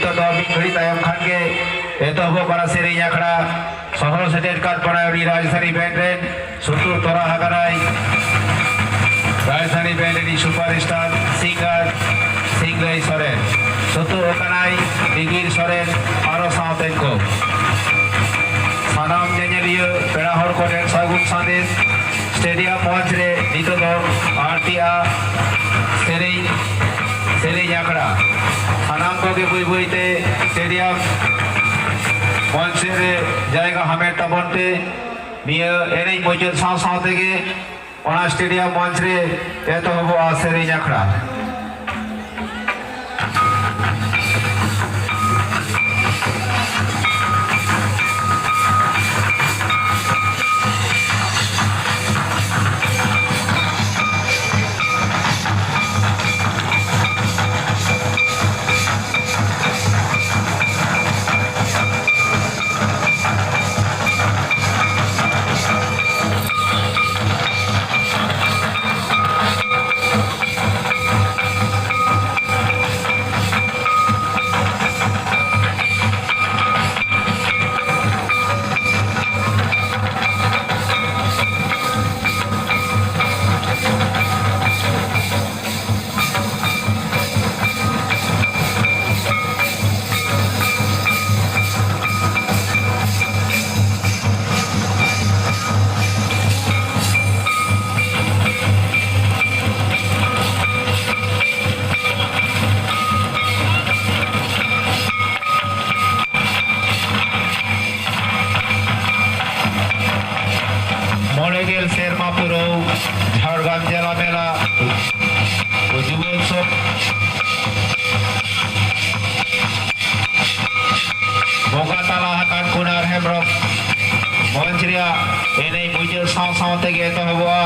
नितो दो मिनट घड़ी तायम खान के एतोहब करा सेरेኝ आखड़ा शहर सेटेट कारपणावनी राजधानी बैंड रेन सुतुर तोरा हागाराई राजधानी बैंड सुपरस्टार सिंगर सिंगलाई सरेन सुतुर ओकानाई दिगिर सरेन आरो सावतेन को सानाम जेनेलियो पेड़ा हर को डेन सागुन संदेश स्टेडियम मंच रे नितो दो आरटीआ सेरेኝ आखड़ा सानाम को के बुई बुईते स्टेडियम मंच रे जायगा हमें तबनते निये एनेኝ मुजुर साव साव तेगे ओना स्टेडियम मंच रे एतोहब सेरेኝ आखड़ा झाड़ग्राम जिला मेला जुबोत्सव बोगाताला हाकान कुनार हेम्ब्रम मंच रे एनेኝ मुजुर साव साव तेगे एतोहबआ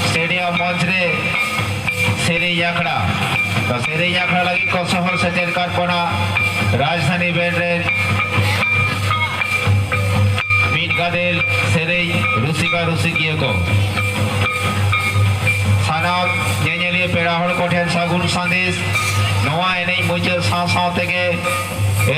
स्टेडियम मंच रे सेरेኝ आखड़ा तो सेरेኝ आखड़ा लगी को शहर सेटेट कारपणा राजधानी बैंड रेन मीट गादेल सेरेኝ रुसिका रुसिकिया को सानाम जेनेलियो पेड़ा हर को ठेन सागुन संदेश नवा एनेኝ मुजुर साव साव तेगे